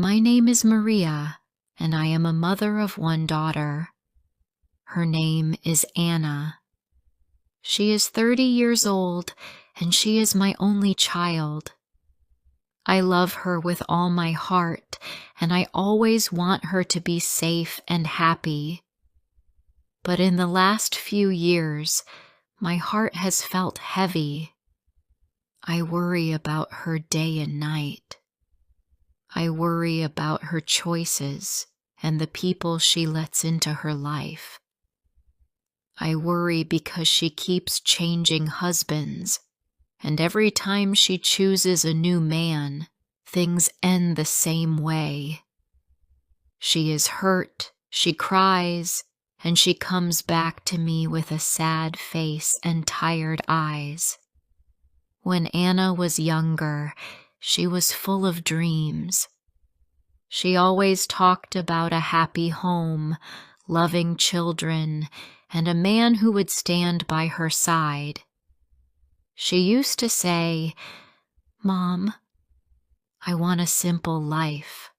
My name is Maria, and I am a mother of one daughter. Her name is Anna. She is 30 years old, and she is my only child. I love her with all my heart, and I always want her to be safe and happy. But in the last few years, my heart has felt heavy. I worry about her day and night. I worry about her choices and the people she lets into her life. I worry because she keeps changing husbands, and every time she chooses a new man, things end the same way. She is hurt, she cries, and she comes back to me with a sad face and tired eyes. When Anna was younger, she was full of dreams. She always talked about a happy home, loving children, and a man who would stand by her side. She used to say, "Mom, I want a simple life.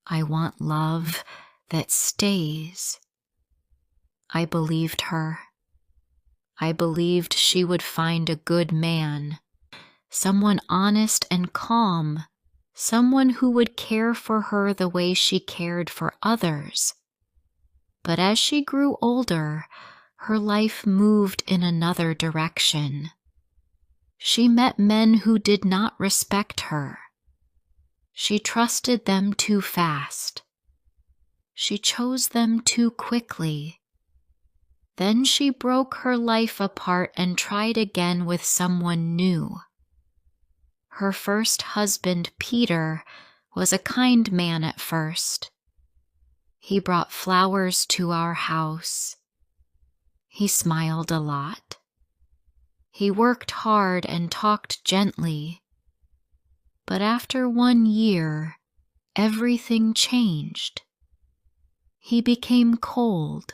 I want love that stays." I believed her. I believed she would find a good man, someone honest and calm, someone who would care for her the way she cared for others. But as she grew older, her life moved in another direction. She met men who did not respect her. She trusted them too fast. She chose them too quickly. Then she broke her life apart and tried again with someone new. Her first husband, Peter, was a kind man at first. He brought flowers to our house. He smiled a lot. He worked hard and talked gently. But after 1 year, everything changed. He became cold.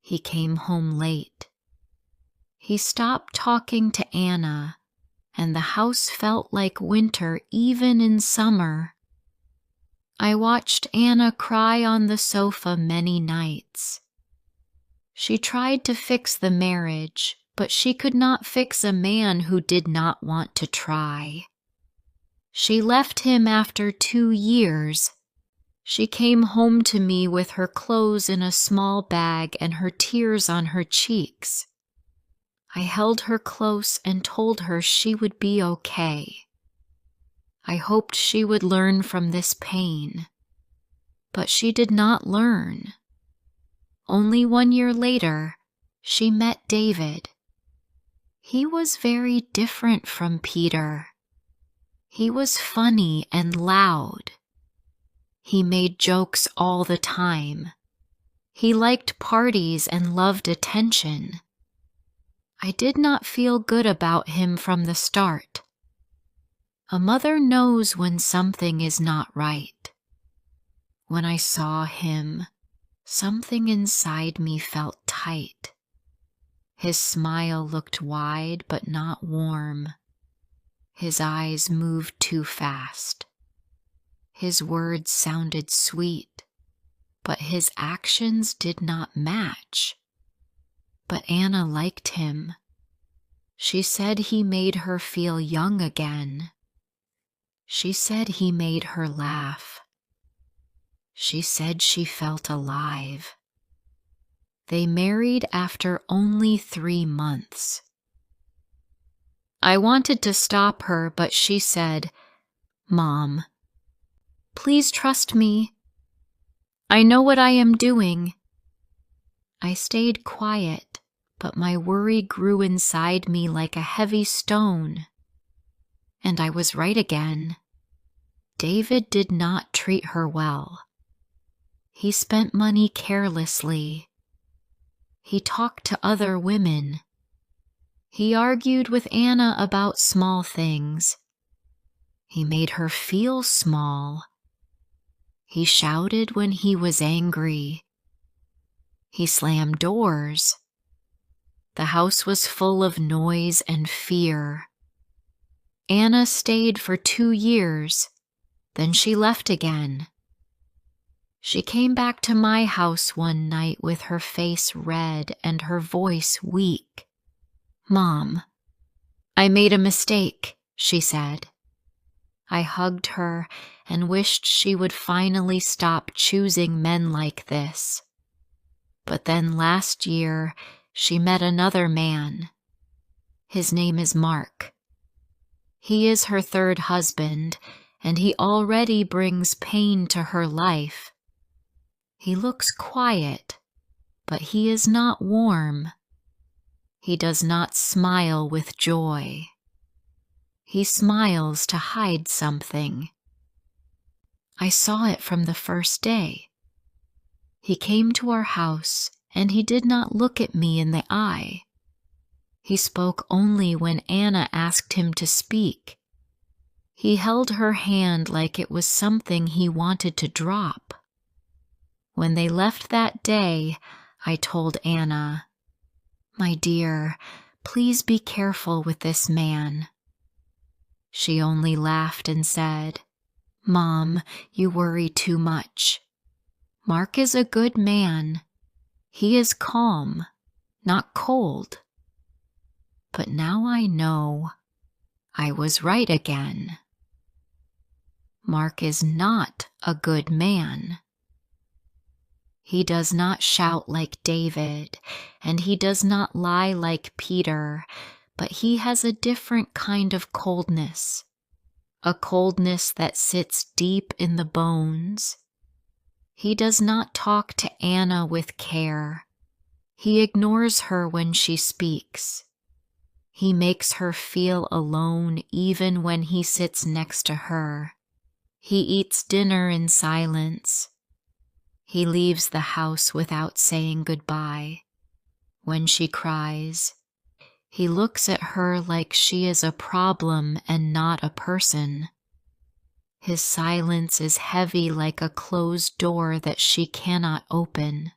He came home late. He stopped talking to Anna, and the house felt like winter even in summer. I watched Anna cry on the sofa many nights. She tried to fix the marriage, but she could not fix a man who did not want to try. She left him after 2 years. She came home to me with her clothes in a small bag and her tears on her cheeks. I held her close and told her she would be okay. I hoped she would learn from this pain, but she did not learn. Only 1 year later, she met David. He was very different from Peter. He was funny and loud. He made jokes all the time. He liked parties and loved attention. I did not feel good about him from the start. A mother knows when something is not right. When I saw him, something inside me felt tight. His smile looked wide but not warm. His eyes moved too fast. His words sounded sweet, but his actions did not match. But Anna liked him. She said he made her feel young again. She said he made her laugh. She said she felt alive. They married after only 3 months. I wanted to stop her, but she said, "Mom, please trust me. I know what I am doing." I stayed quiet, but my worry grew inside me like a heavy stone. And I was right again. David did not treat her well. He spent money carelessly. He talked to other women. He argued with Anna about small things. He made her feel small. He shouted when he was angry. He slammed doors. The house was full of noise and fear. Anna stayed for 2 years. Then she left again. She came back to my house one night with her face red and her voice weak. "Mom, I made a mistake," she said. I hugged her and wished she would finally stop choosing men like this. But then last year, she met another man. His name is Mark. He is her third husband, and he already brings pain to her life. He looks quiet, but he is not warm. He does not smile with joy. He smiles to hide something. I saw it from the first day. He came to our house, and he did not look at me in the eye. He spoke only when Anna asked him to speak. He held her hand like it was something he wanted to drop. When they left that day, I told Anna, "My dear, please be careful with this man." She only laughed and said, "Mom, you worry too much. Mark is a good man. He is calm, not cold." But now I know I was right again. Mark is not a good man. He does not shout like David, and he does not lie like Peter, but he has a different kind of coldness, a coldness that sits deep in the bones. He does not talk to Anna with care. He ignores her when she speaks. He makes her feel alone even when he sits next to her. He eats dinner in silence. He leaves the house without saying goodbye. When she cries, he looks at her like she is a problem and not a person. His silence is heavy like a closed door that she cannot open.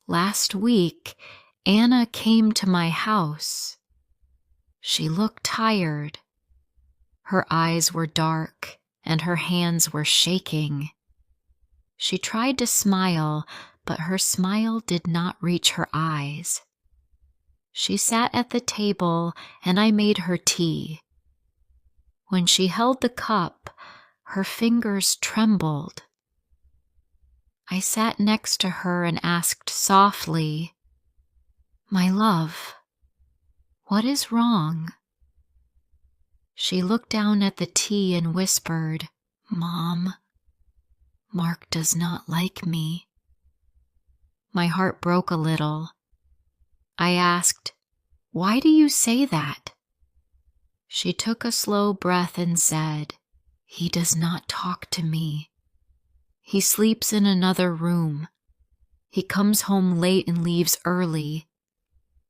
Last week, Anna came to my house. She looked tired. Her eyes were dark and her hands were shaking. She tried to smile, but her smile did not reach her eyes. She sat at the table and I made her tea. When she held the cup, her fingers trembled. I sat next to her and asked softly, "My love, what is wrong?" She looked down at the tea and whispered, "Mom, Mark does not like me." My heart broke a little. I asked, "Why do you say that?" She took a slow breath and said, "He does not talk to me. He sleeps in another room. He comes home late and leaves early.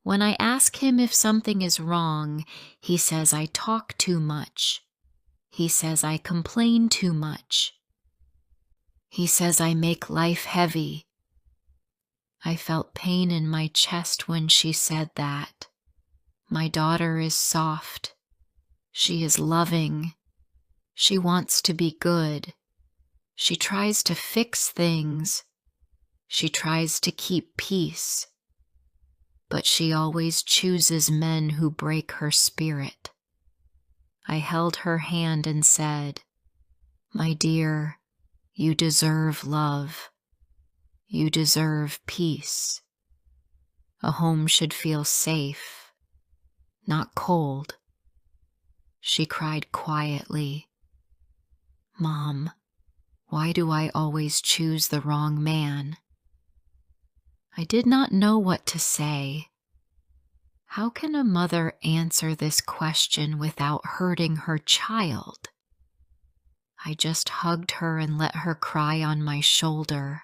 When I ask him if something is wrong, he says I talk too much. He says I complain too much. He says I make life heavy." I felt pain in my chest when she said that. My daughter is soft. She is loving. She wants to be good. She tries to fix things. She tries to keep peace. But she always chooses men who break her spirit. I held her hand and said, "My dear, you deserve love. You deserve peace. A home should feel safe, not cold." She cried quietly, "Mom, why do I always choose the wrong man?" I did not know what to say. How can a mother answer this question without hurting her child? I just hugged her and let her cry on my shoulder.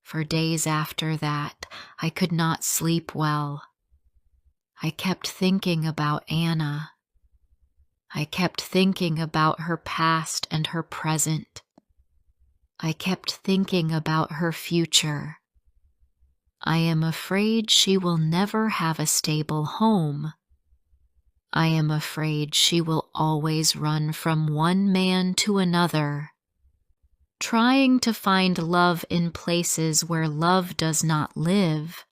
For days after that, I could not sleep well. I kept thinking about Anna. I kept thinking about her past and her present. I kept thinking about her future. I am afraid she will never have a stable home. I am afraid she will always run from one man to another, trying to find love in places where love does not live.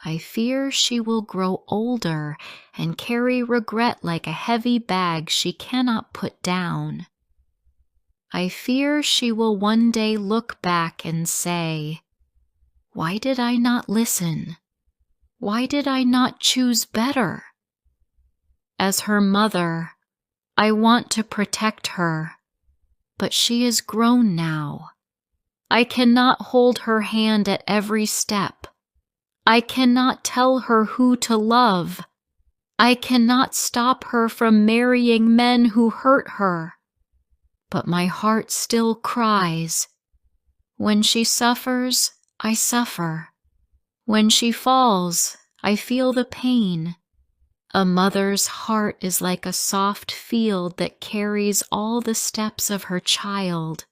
I fear she will grow older and carry regret like a heavy bag she cannot put down. I fear she will one day look back and say, "Why did I not listen? Why did I not choose better?" As her mother, I want to protect her, but she is grown now. I cannot hold her hand at every step. I cannot tell her who to love. I cannot stop her from marrying men who hurt her. But my heart still cries. When she suffers, I suffer. When she falls, I feel the pain. A mother's heart is like a soft field that carries all the steps of her child.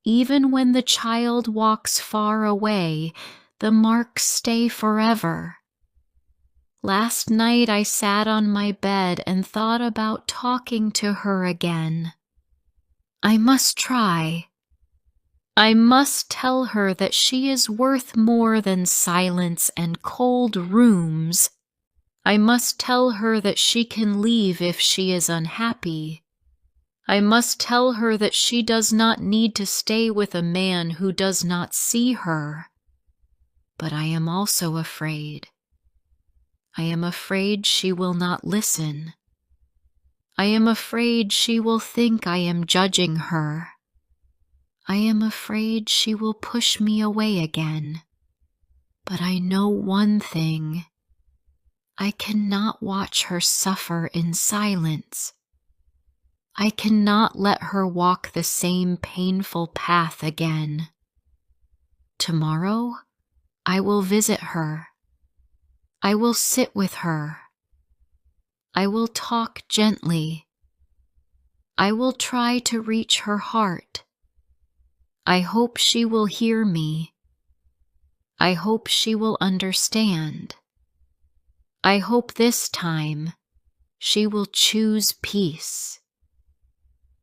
Even when the child walks far away, the marks stay forever. Last night I sat on my bed and thought about talking to her again. I must try. I must tell her that she is worth more than silence and cold rooms. I must tell her that she can leave if she is unhappy. I must tell her that she does not need to stay with a man who does not see her. But I am also afraid. I am afraid she will not listen. I am afraid she will think I am judging her. I am afraid she will push me away again. But I know one thing. I cannot watch her suffer in silence. I cannot let her walk the same painful path again. Tomorrow, I will visit her. I will sit with her. I will talk gently. I will try to reach her heart. I hope she will hear me. I hope she will understand. I hope this time she will choose peace.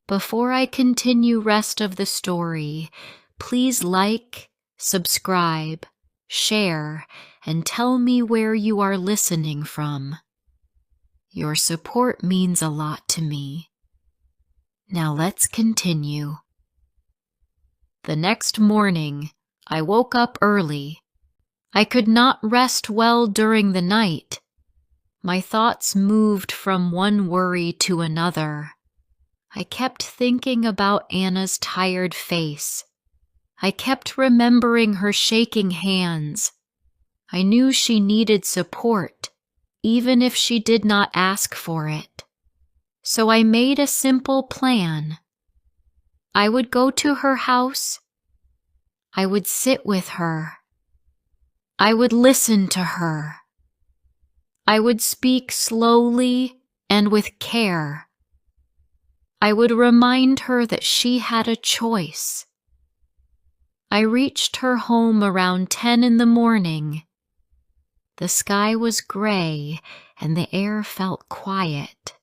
Before I continue rest of the story, please like, subscribe, share, and tell me where you are listening from. Your support means a lot to me. Now let's continue. The next morning, I woke up early. I could not rest well during the night. My thoughts moved from one worry to another. I kept thinking about Anna's tired face. I kept remembering her shaking hands. I knew she needed support, even if she did not ask for it. So I made a simple plan. I would go to her house. I would sit with her. I would listen to her. I would speak slowly and with care. I would remind her that she had a choice. I reached her home around 10 in the morning. The sky was gray and the air felt quiet.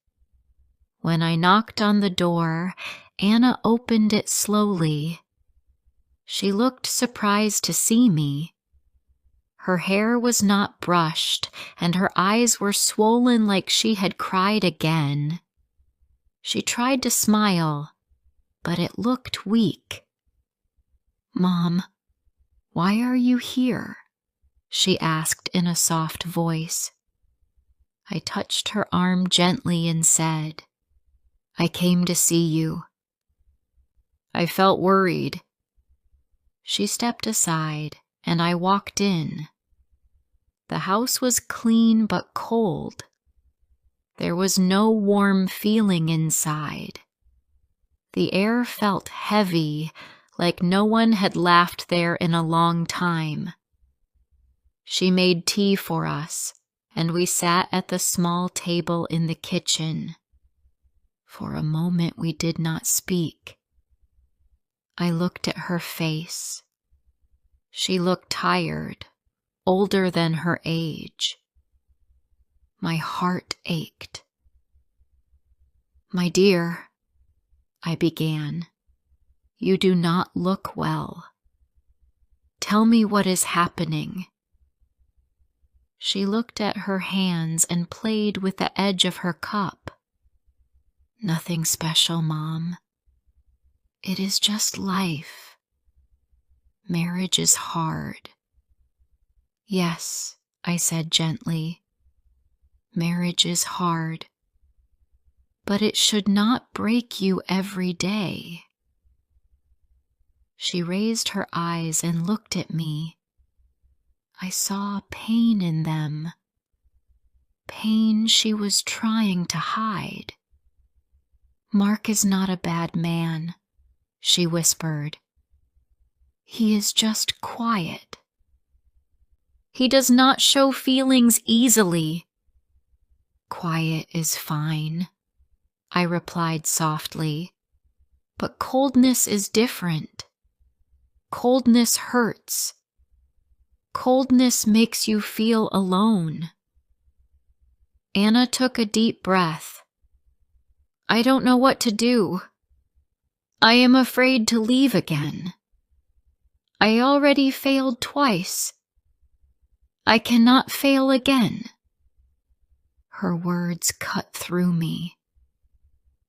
When I knocked on the door, Anna opened it slowly. She looked surprised to see me. Her hair was not brushed, and her eyes were swollen like she had cried again. She tried to smile, but it looked weak. "Mom, why are you here?" she asked in a soft voice. I touched her arm gently and said, "I came to see you." I felt worried. She stepped aside, and I walked in. The house was clean but cold. There was no warm feeling inside. The air felt heavy, like no one had laughed there in a long time. She made tea for us, and we sat at the small table in the kitchen. For a moment we did not speak. I looked at her face. She looked tired, older than her age. My heart ached. My dear, I began, you do not look well. Tell me what is happening. She looked at her hands and played with the edge of her cup. Nothing special, Mom. It is just life. Marriage is hard. Yes, I said gently. Marriage is hard. But it should not break you every day. She raised her eyes and looked at me. I saw pain in them. Pain she was trying to hide. Mark is not a bad man, she whispered. He is just quiet. He does not show feelings easily. Quiet is fine, I replied softly, but coldness is different. Coldness hurts. Coldness makes you feel alone. Anna took a deep breath. I don't know what to do. I am afraid to leave again. I already failed twice. I cannot fail again. Her words cut through me.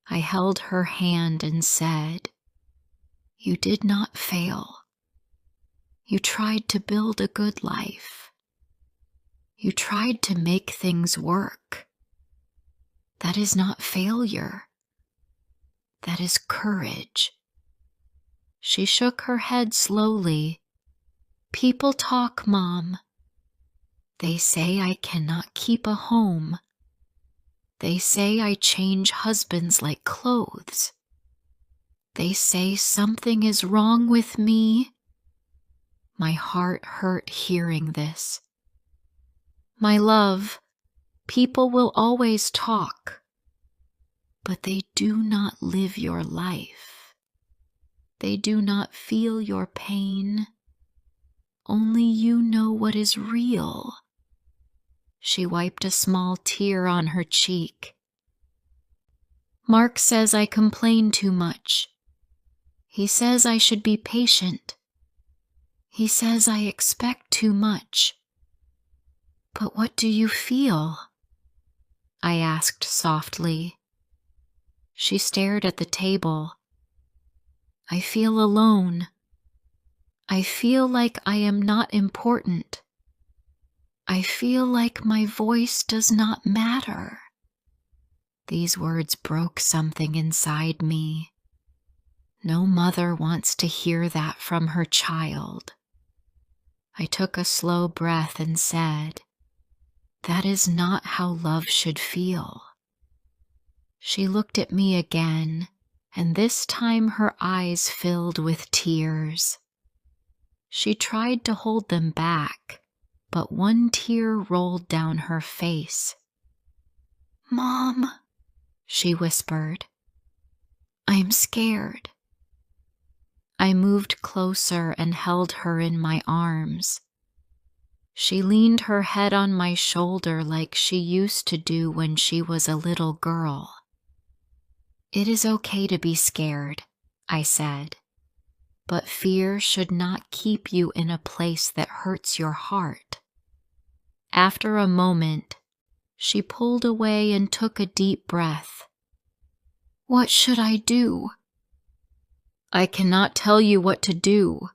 I held her hand and said, You did not fail. You tried to build a good life. You tried to make things work. That is not failure. That is courage. She shook her head slowly. People talk, Mom. They say I cannot keep a home. They say I change husbands like clothes. They say something is wrong with me. My heart hurt hearing this. My love, people will always talk, but they do not live your life. They do not feel your pain. Only you know what is real. She wiped a small tear on her cheek. Mark says I complain too much. He says I should be patient. He says I expect too much. But what do you feel? I asked softly. She stared at the table. I feel alone. I feel like I am not important. I feel like my voice does not matter. These words broke something inside me. No mother wants to hear that from her child. I took a slow breath and said, That is not how love should feel. She looked at me again, and this time her eyes filled with tears. She tried to hold them back, but one tear rolled down her face. Mom, she whispered, I'm scared. I moved closer and held her in my arms. She leaned her head on my shoulder like she used to do when she was a little girl. It is okay to be scared, I said, but fear should not keep you in a place that hurts your heart. After a moment, she pulled away and took a deep breath. What should I do? I cannot tell you what to do,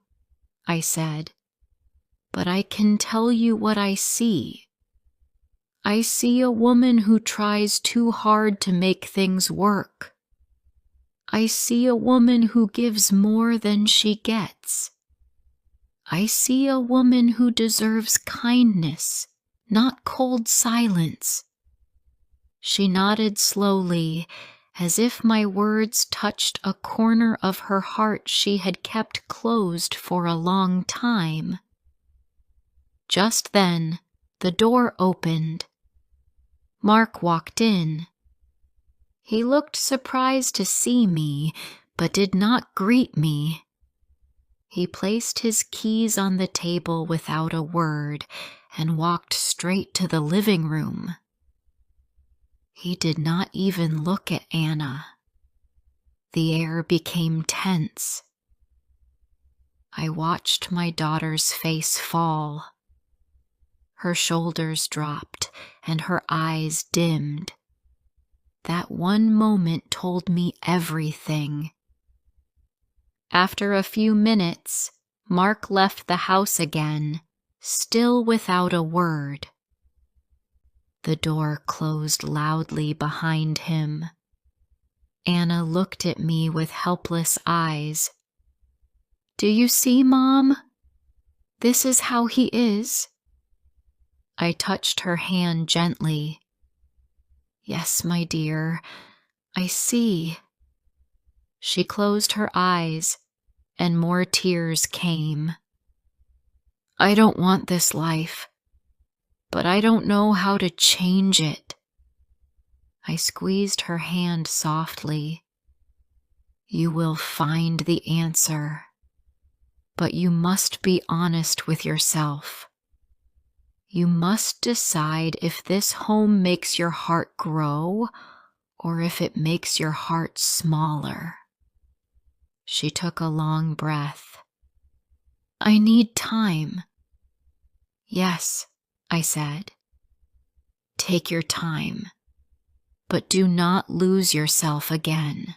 I said, but I can tell you what I see. I see a woman who tries too hard to make things work. I see a woman who gives more than she gets. I see a woman who deserves kindness, not cold silence. She nodded slowly, as if my words touched a corner of her heart she had kept closed for a long time. Just then, the door opened. Mark walked in. He looked surprised to see me, but did not greet me. He placed his keys on the table without a word and walked straight to the living room. He did not even look at Anna. The air became tense. I watched my daughter's face fall. Her shoulders dropped and her eyes dimmed. That one moment told me everything. After a few minutes, Mark left the house again, still without a word. The door closed loudly behind him. Anna looked at me with helpless eyes. "Do you see, Mom? This is how he is." I touched her hand gently. "Yes, my dear, I see." She closed her eyes, and more tears came. "I don't want this life, but I don't know how to change it." I squeezed her hand softly. "You will find the answer, but you must be honest with yourself. You must decide if this home makes your heart grow or if it makes your heart smaller." She took a long breath. "I need time." "Yes," I said. "Take your time, but do not lose yourself again."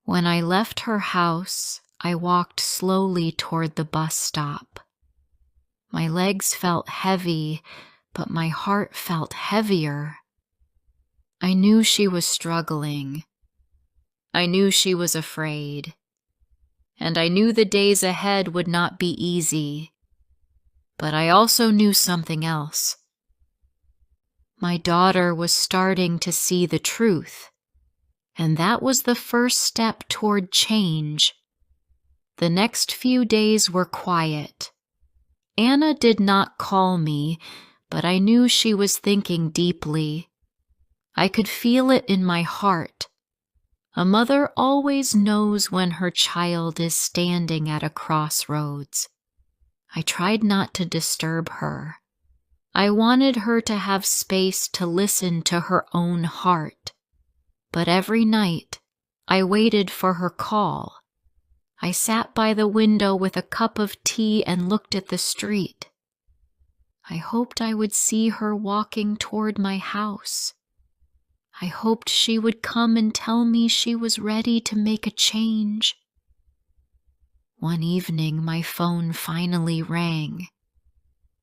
When I left her house, I walked slowly toward the bus stop. My legs felt heavy, but my heart felt heavier. I knew she was struggling. I knew she was afraid. And I knew the days ahead would not be easy. But I also knew something else. My daughter was starting to see the truth, and that was the first step toward change. The next few days were quiet. Anna did not call me, but I knew she was thinking deeply. I could feel it in my heart. A mother always knows when her child is standing at a crossroads. I tried not to disturb her. I wanted her to have space to listen to her own heart. But every night, I waited for her call. I sat by the window with a cup of tea and looked at the street. I hoped I would see her walking toward my house. I hoped she would come and tell me she was ready to make a change. One evening, my phone finally rang.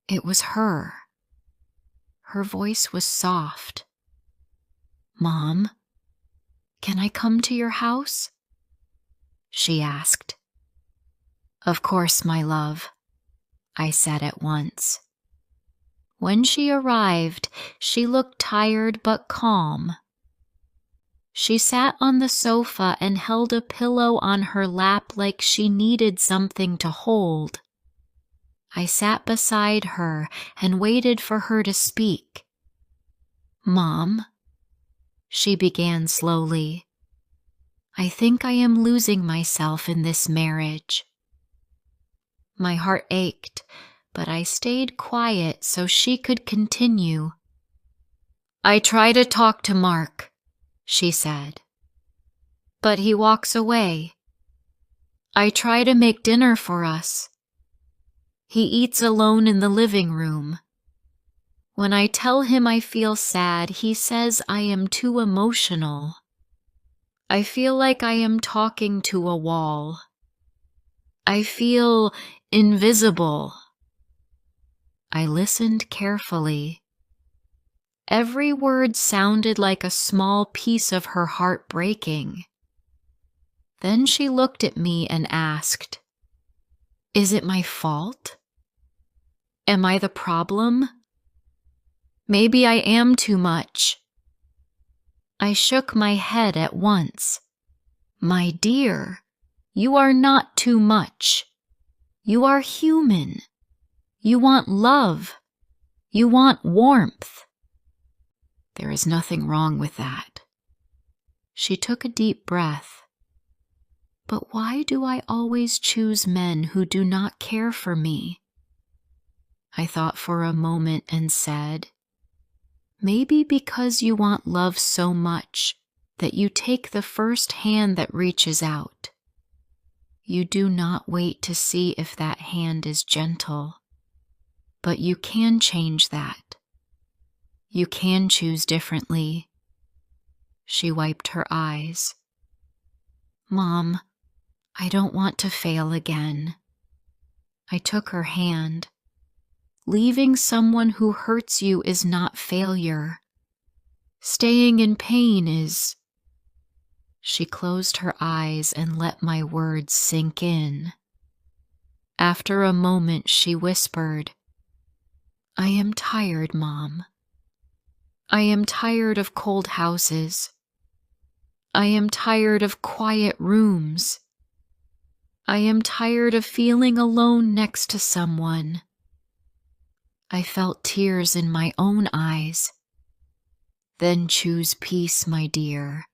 It was her. Her voice was soft. "Mom, can I come to your house?" she asked. "Of course, my love," I said at once. When she arrived, she looked tired but calm. She sat on the sofa and held a pillow on her lap like she needed something to hold. I sat beside her and waited for her to speak. "Mom," she began slowly, "I think I am losing myself in this marriage." My heart ached, but I stayed quiet so she could continue. "I try to talk to Mark," she said, "but he walks away. I try to make dinner for us. He eats alone in the living room. When I tell him I feel sad, he says I am too emotional. I feel like I am talking to a wall. I feel invisible." I listened carefully. Every word sounded like a small piece of her heart breaking. Then she looked at me and asked, "Is it my fault? Am I the problem? Maybe I am too much." I shook my head at once. "My dear, you are not too much. You are human. You want love. You want warmth. There is nothing wrong with that." She took a deep breath. "But why do I always choose men who do not care for me?" I thought for a moment and said, Maybe because you want love so much that you take the first hand that reaches out. You do not wait to see if that hand is gentle, but you can change that. You can choose differently. She wiped her eyes. Mom, I don't want to fail again. I took her hand. Leaving someone who hurts you is not failure. Staying in pain is. She closed her eyes and let my words sink in. After a moment, she whispered, I am tired, Mom. I am tired of cold houses. I am tired of quiet rooms. I am tired of feeling alone next to someone. I felt tears in my own eyes. Then choose peace, my dear.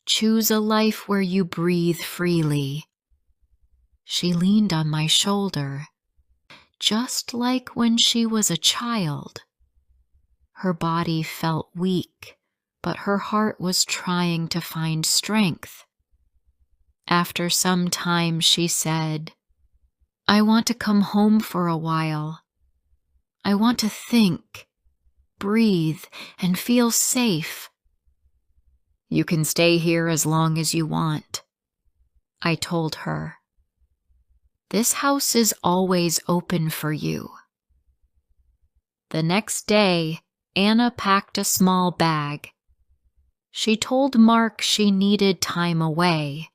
Choose a life where you breathe freely. She leaned on my shoulder, just like when she was a child. Her body felt weak, but her heart was trying to find strength. After some time, she said, I want to come home for a while. I want to think, breathe, and feel safe. You can stay here as long as you want, I told her. This house is always open for you. The next day, Anna packed a small bag. She told Mark she needed time away.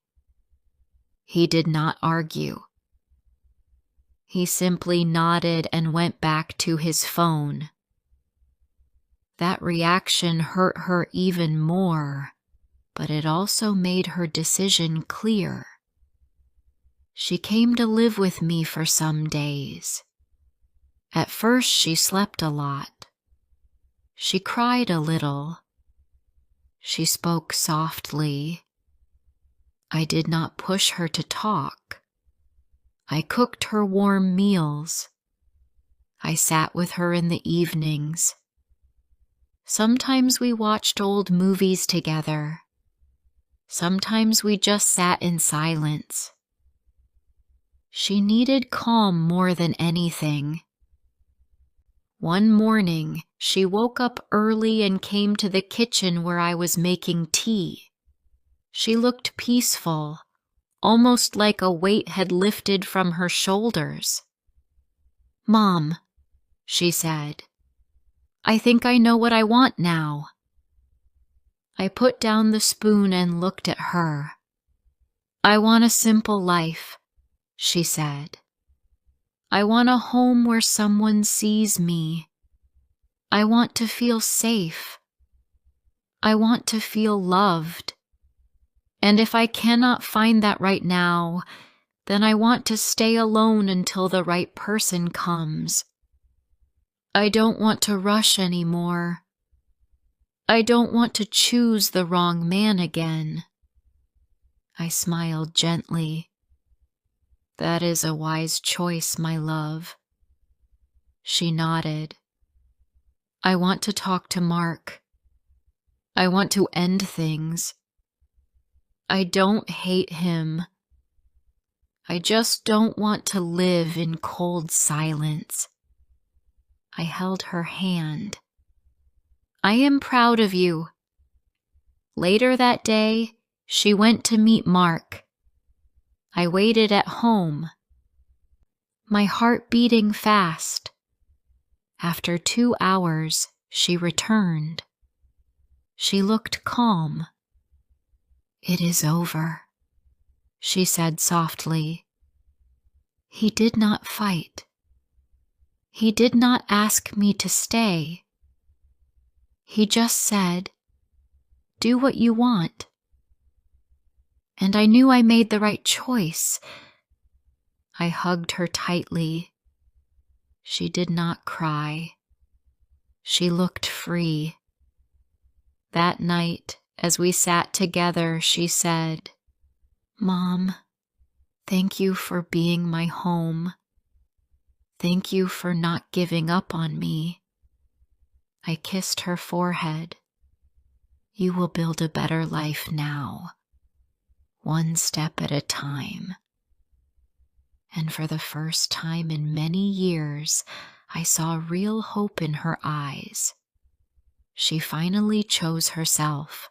He did not argue. He simply nodded and went back to his phone. That reaction hurt her even more, but it also made her decision clear. She came to live with me for some days. At first, she slept a lot. She cried a little. She spoke softly. I did not push her to talk. I cooked her warm meals. I sat with her in the evenings. Sometimes we watched old movies together. Sometimes we just sat in silence. She needed calm more than anything. One morning, she woke up early and came to the kitchen where I was making tea. She looked peaceful, almost like a weight had lifted from her shoulders. Mom, she said, I think I know what I want now. I put down the spoon and looked at her. I want a simple life, she said. I want a home where someone sees me. I want to feel safe. I want to feel loved. And if I cannot find that right now, then I want to stay alone until the right person comes. I don't want to rush anymore. I don't want to choose the wrong man again. I smiled gently. That is a wise choice, my love. She nodded. I want to talk to Mark. I want to end things. I don't hate him. I just don't want to live in cold silence. I held her hand. I am proud of you. Later that day, she went to meet Mark. I waited at home, my heart beating fast. After 2 hours, she returned. She looked calm. It is over, she said softly. He did not fight. He did not ask me to stay. He just said, do what you want. And I knew I made the right choice. I hugged her tightly. She did not cry. She looked free. That night, as we sat together, she said, Mom, thank you for being my home. Thank you for not giving up on me. I kissed her forehead. You will build a better life now, one step at a time. And for the first time in many years, I saw real hope in her eyes. She finally chose herself.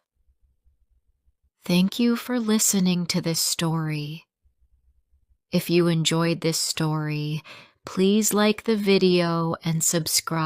Thank you for listening to this story. If you enjoyed this story, please like the video and subscribe.